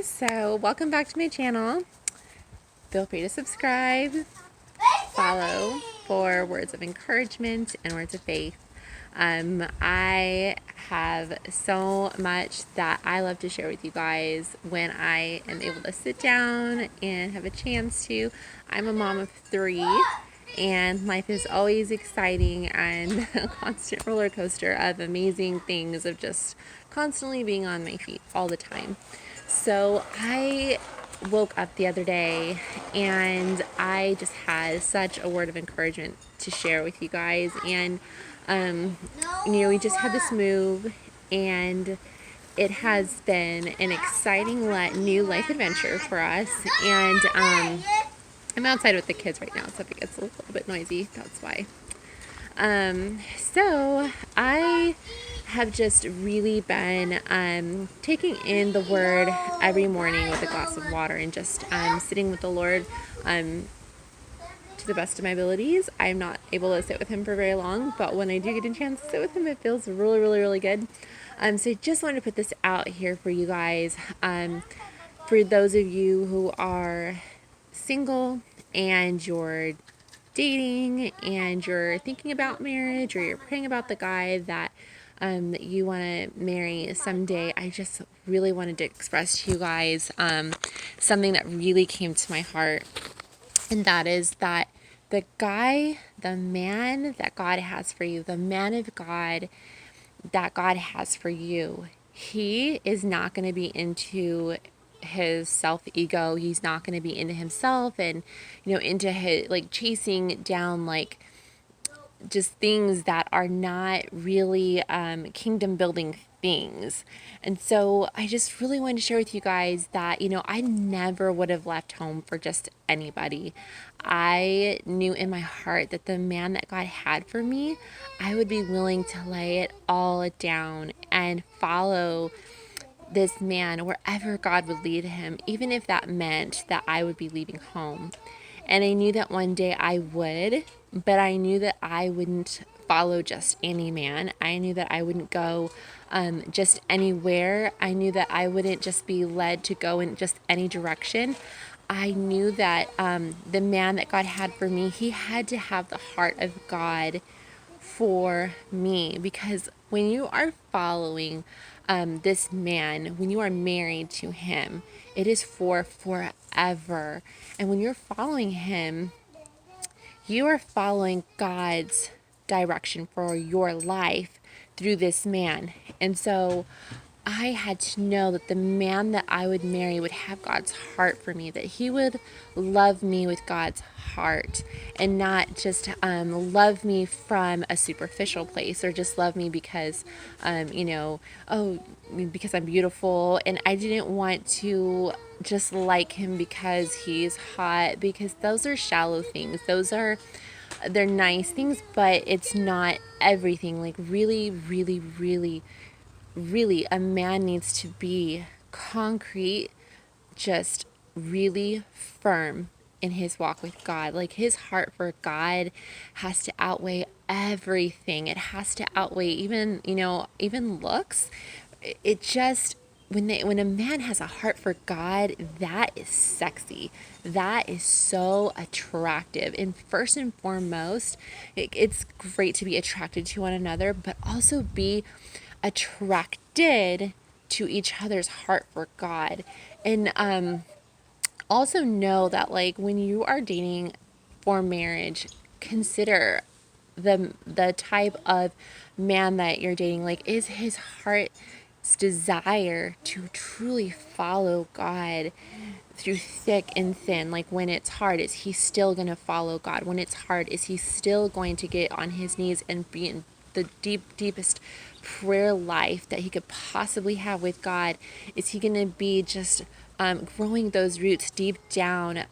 So welcome back to my channel. Feel free to subscribe, follow for words of encouragement and words of faith. I have so much that I love to share with you guys when I am able to sit down and have a chance to. I'm a mom of 3, and life is always exciting and a constant roller coaster of amazing things, of just constantly being on my feet all the time. So I woke up the other day and I just had such a word of encouragement to share with you guys. And we just had this move, and it has been an exciting new life adventure for us. And I'm outside with the kids right now, so if it gets a little bit noisy, that's why. So I have just really been taking in the Word every morning with a glass of water and just sitting with the Lord to the best of my abilities. I'm not able to sit with Him for very long, but when I do get a chance to sit with Him, it feels really, really, really good. So I just wanted to put this out here for you guys. For those of you who are single and you're dating and you're thinking about marriage, or you're praying about the guy that you want to marry someday, I just really wanted to express to you guys something that really came to my heart. And that is that the man that God has for you, the man of God that God has for you, he is not going to be into his self ego. He's not going to be into himself and, into his, like, chasing down, like, just things that are not really kingdom building things. And so I just really wanted to share with you guys that, I never would have left home for just anybody. I knew in my heart that the man that God had for me, I would be willing to lay it all down and follow this man wherever God would lead him, even if that meant that I would be leaving home. And I knew that one day I would, but I knew that I wouldn't follow just any man. I knew that I wouldn't go just anywhere. I knew that I wouldn't just be led to go in just any direction. I knew that the man that God had for me, he had to have the heart of God for me, because when you are following this man, when you are married to him, it is for forever. And when you're following him, you are following God's direction for your life through this man. And so I had to know that the man that I would marry would have God's heart for me, that he would love me with God's heart, and not just love me from a superficial place, or just love me because, because I'm beautiful. And I didn't want to just like him because he's hot, because those are shallow things. They're nice things, but it's not everything. Like, really, really, really, really, a man needs to be concrete, just really firm in his walk with God. Like, his heart for God has to outweigh everything. It has to outweigh even looks. It just, when a man has a heart for God, that is sexy. That is so attractive. And first and foremost, it's great to be attracted to one another, but also be attracted to each other's heart for God. And also know that, like, when you are dating for marriage, consider the type of man that you're dating. Like, is his heart's desire to truly follow God through thick and thin? Like, when it's hard, is he still going to follow God? When it's hard, is he still going to get on his knees and be in the deepest prayer life that he could possibly have with God? Is he going to be just growing those roots deep down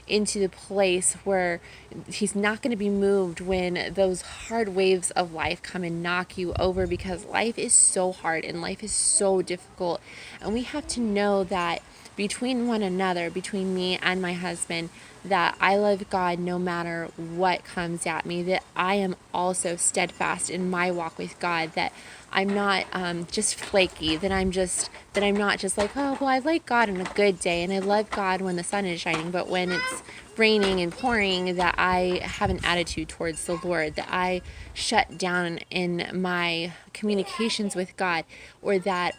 into the place where he's not going to be moved when those hard waves of life come and knock you over? Because life is so hard and life is so difficult, and we have to know that between one another, between me and my husband, that I love God no matter what comes at me, that I am also steadfast in my walk with God, that I'm not just flaky, that I'm not just like, oh, well, I like God on a good day and I love God when the sun is shining, but when it's raining and pouring, that I have an attitude towards the Lord, that I shut down in my communications with God, or that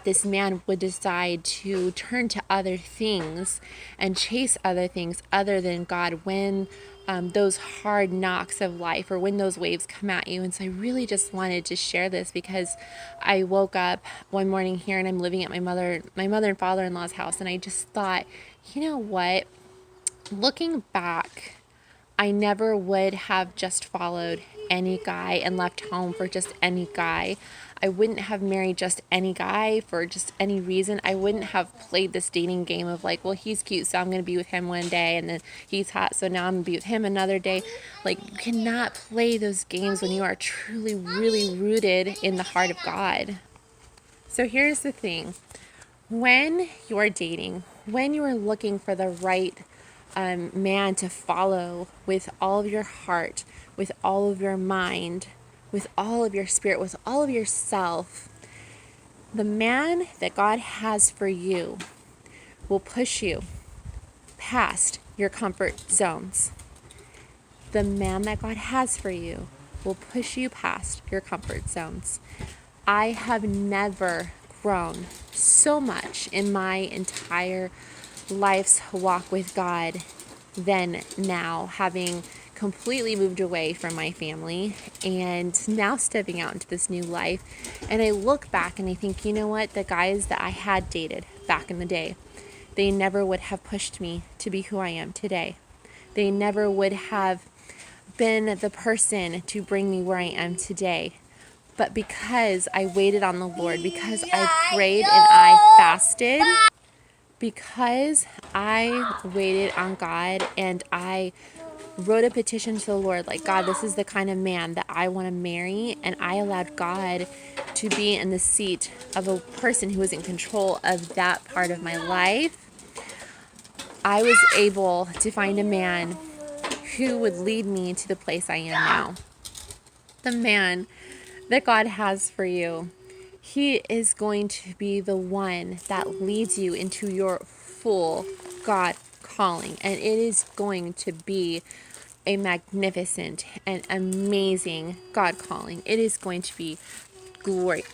this man would decide to turn to other things and chase other things other than God when those hard knocks of life, or when those waves come at you. And so I really just wanted to share this because I woke up one morning here and I'm living at my mother and father-in-law's house, and I just thought, you know what? Looking back, I never would have just followed any guy and left home for just any guy. I wouldn't have married just any guy for just any reason. I wouldn't have played this dating game of like, well, he's cute, so I'm going to be with him one day, and then he's hot, so now I'm going to be with him another day. Like, you cannot play those games when you are truly, really rooted in the heart of God. So here's the thing. When you're dating, when you are looking for the right man to follow with all of your heart, with all of your mind, with all of your spirit, with all of yourself, the man that God has for you will push you past your comfort zones. The man that God has for you will push you past your comfort zones. I have never grown so much in my entire life's walk with God than now, having completely moved away from my family and now stepping out into this new life. And I look back and I think, you know what? The guys that I had dated back in the day, they never would have pushed me to be who I am today. They never would have been the person to bring me where I am today. But because I waited on the Lord, because I prayed and I fasted, because I waited on God and I wrote a petition to the Lord, like, God, this is the kind of man that I want to marry, and I allowed God to be in the seat of a person who was in control of that part of my life, I was able to find a man who would lead me to the place I am now. The man that God has for you, he is going to be the one that leads you into your full God calling. And it is going to be a magnificent and amazing God calling. It is going to be glory.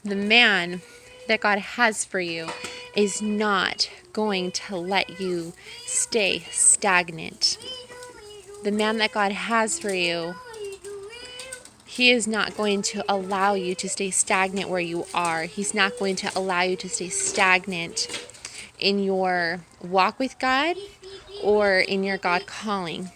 The man that God has for you is not going to let you stay stagnant. The man that God has for you, he is not going to allow you to stay stagnant where you are. He's not going to allow you to stay stagnant in your walk with God or in your God calling.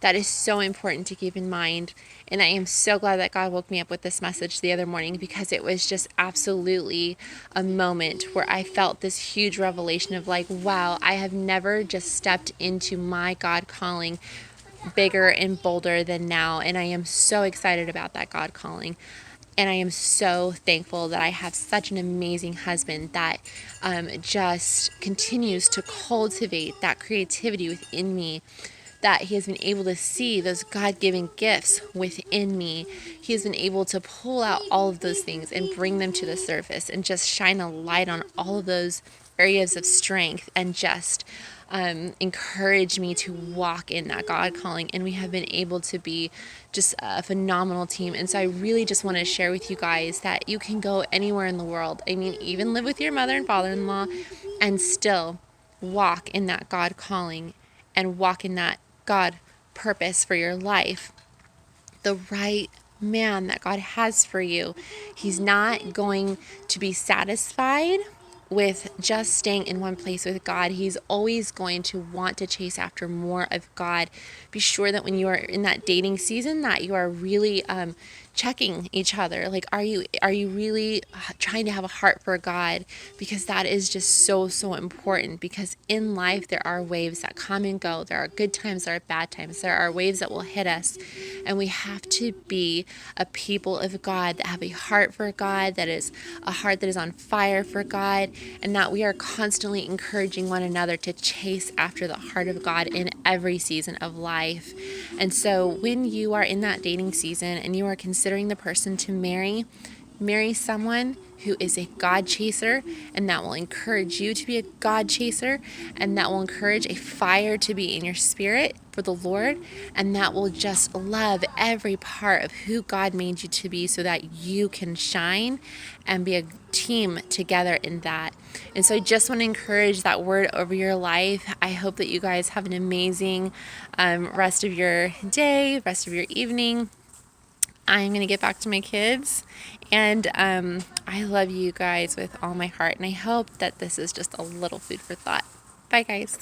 That is so important to keep in mind. And I am so glad that God woke me up with this message the other morning, because it was just absolutely a moment where I felt this huge revelation of like, wow, I have never just stepped into my God calling bigger and bolder than now. And I am so excited about that God calling. And I am so thankful that I have such an amazing husband that just continues to cultivate that creativity within me, that he has been able to see those God-given gifts within me. He has been able to pull out all of those things and bring them to the surface and just shine a light on all of those areas of strength and just encourage me to walk in that God calling. And we have been able to be just a phenomenal team. And so I really just want to share with you guys that you can go anywhere in the world. I mean, even live with your mother and father-in-law and still walk in that God calling and walk in that God purpose for your life. The right man that God has for you, he's not going to be satisfied with just staying in one place with God. He's always going to want to chase after more of God. Be sure that when you are in that dating season, that you are really checking each other. Like, are you really trying to have a heart for God? Because that is just so important. Because in life, there are waves that come and go. There are good times, there are bad times. There are waves that will hit us. And we have to be a people of God that have a heart for God, that is a heart that is on fire for God, and that we are constantly encouraging one another to chase after the heart of God in every season of life. And so when you are in that dating season and you are considering considering the person to marry someone who is a God chaser, and that will encourage you to be a God chaser, and that will encourage a fire to be in your spirit for the Lord, and that will just love every part of who God made you to be so that you can shine and be a team together in that. And so I just want to encourage that word over your life. I hope that you guys have an amazing rest of your day, rest of your evening. I'm going to get back to my kids. And I love you guys with all my heart. And I hope that this is just a little food for thought. Bye, guys.